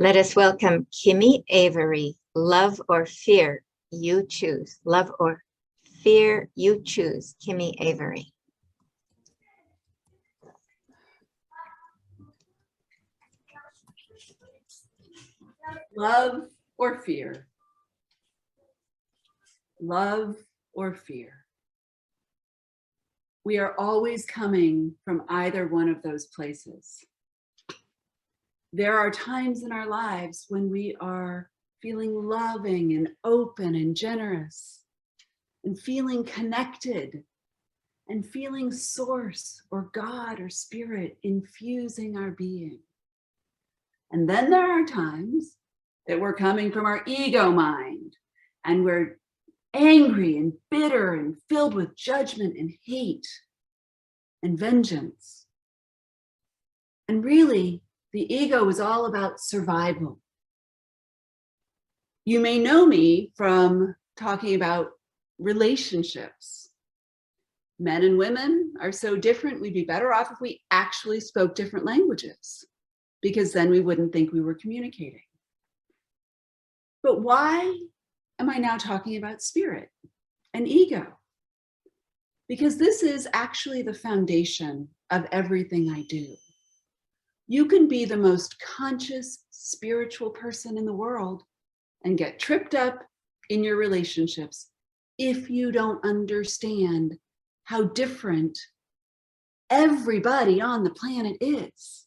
Let us welcome Kimi, Avary. Love or fear, you choose. Love or fear, you choose. Kimi, Avary. Love or fear? Love or fear? We are always coming from either one of those places. There are times in our lives when we are feeling loving and open and generous and feeling connected and feeling source or God or spirit infusing our being. And then there are times that we're coming from our ego mind and we're angry and bitter and filled with judgment and hate and vengeance. And really, the ego is all about survival. You may know me from talking about relationships. Men and women are so different, we'd be better off if we actually spoke different languages, because then we wouldn't think we were communicating. But why am I now talking about spirit and ego? Because this is actually the foundation of everything I do. You can be the most conscious spiritual person in the world and get tripped up in your relationships if you don't understand how different everybody on the planet is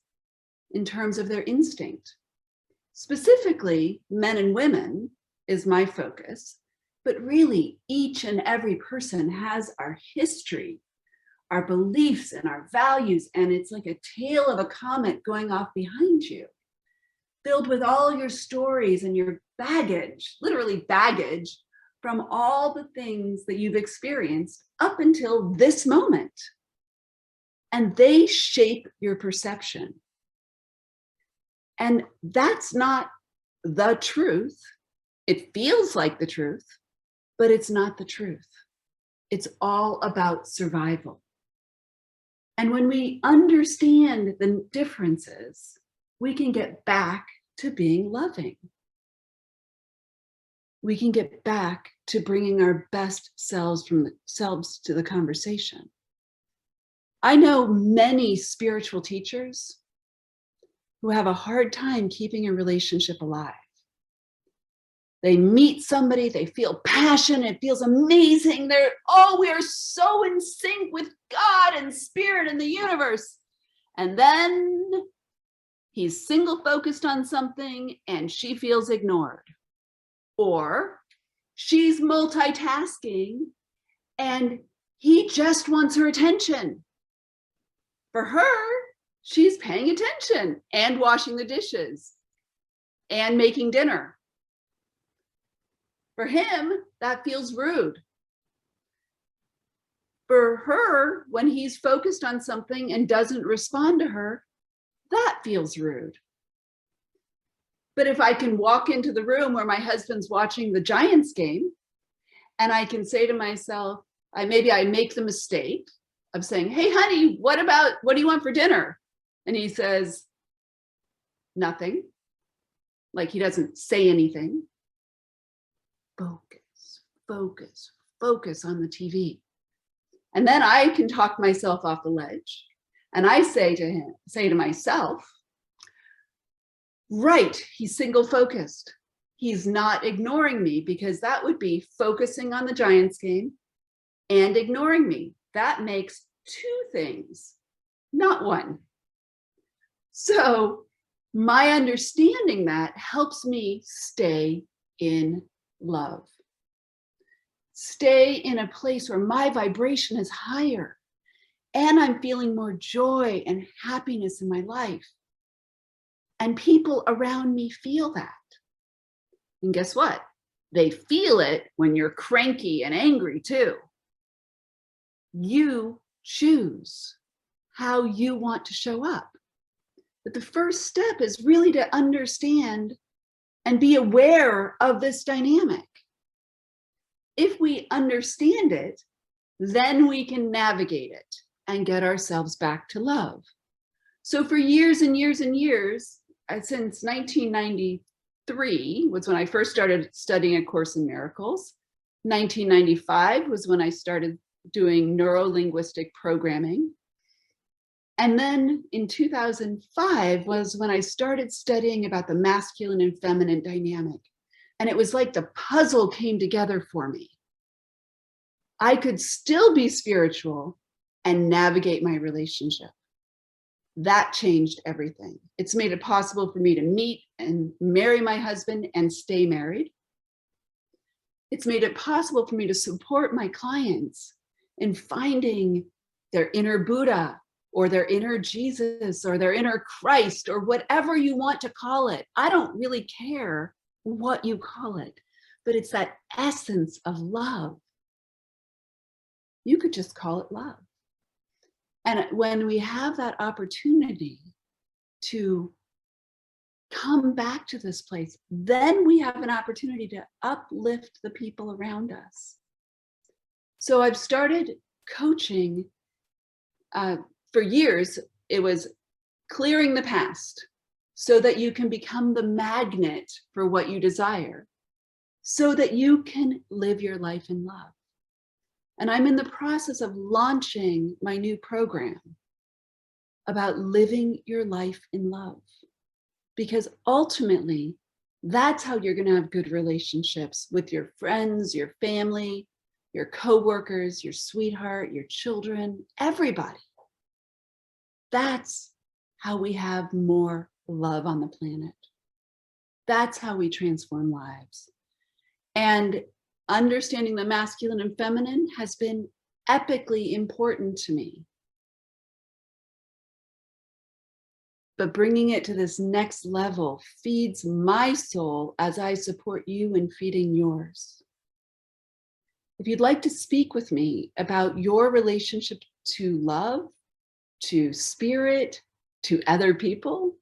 in terms of their instinct. Specifically, men and women is my focus, but really each and every person has our history, our beliefs and our values, and it's like a tail of a comet going off behind you, filled with all your stories and your baggage, literally baggage, from all the things that you've experienced up until this moment. And they shape your perception. And that's not the truth. It feels like the truth, but it's not the truth. It's all about survival. And when we understand the differences, we can get back to being loving. We can get back to bringing our best selves to the conversation. I know many spiritual teachers who have a hard time keeping a relationship alive. They meet somebody, they feel passion, it feels amazing. We are so in sync with God and spirit and the universe. And then he's single focused on something and she feels ignored. Or she's multitasking and he just wants her attention. For her, she's paying attention and washing the dishes and making dinner. For him, that feels rude. For her, when he's focused on something and doesn't respond to her, that feels rude. But if I can walk into the room where my husband's watching the Giants game, and I can say to myself, maybe I make the mistake of saying, hey, honey, what do you want for dinner? And he says, nothing. Like he doesn't say anything. Focus, focus, focus on the TV. And then I can talk myself off the ledge. And I say to myself, right, he's single focused. He's not ignoring me, because that would be focusing on the Giants game and ignoring me. That makes two things, not one. So my understanding that helps me stay in love. Stay in a place where my vibration is higher and I'm feeling more joy and happiness in my life. And people around me feel that. And guess what? They feel it when you're cranky and angry too. You choose how you want to show up. But the first step is really to understand and be aware of this dynamic. If we understand it, then we can navigate it and get ourselves back to love. So for years and years and years, since 1993 was when I first started studying A Course in Miracles. 1995 was when I started doing neuro-linguistic programming. And then in 2005 was when I started studying about the masculine and feminine dynamic. And it was like the puzzle came together for me. I could still be spiritual and navigate my relationship. That changed everything. It's made it possible for me to meet and marry my husband and stay married. It's made it possible for me to support my clients in finding their inner Buddha or their inner Jesus or their inner Christ or whatever you want to call it. I don't really care what you call it, but it's that essence of love. You could just call it love. And when we have that opportunity to come back to this place, then we have an opportunity to uplift the people around us. So I've started coaching for years. It was clearing the past so that you can become the magnet for what you desire, so that you can live your life in love. And I'm in the process of launching my new program about living your life in love, because ultimately that's how you're going to have good relationships with your friends, your family, your coworkers, your sweetheart, your children, everybody. That's how we have more love on the planet. That's how we transform lives. And understanding the masculine and feminine has been epically important to me. But bringing it to this next level feeds my soul as I support you in feeding yours. If you'd like to speak with me about your relationship to love, to spirit, to other people,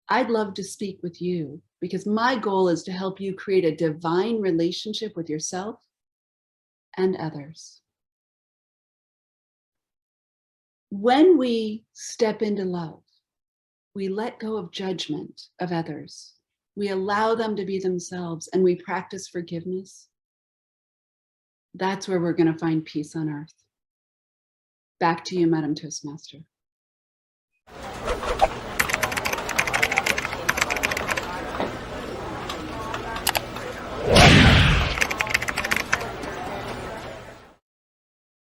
I'd love to speak with you, because my goal is to help you create a divine relationship with yourself and others. When we step into love, we let go of judgment of others. We allow them to be themselves, and we practice forgiveness. That's where we're going to find peace on earth. Back to you, Madam Toastmaster.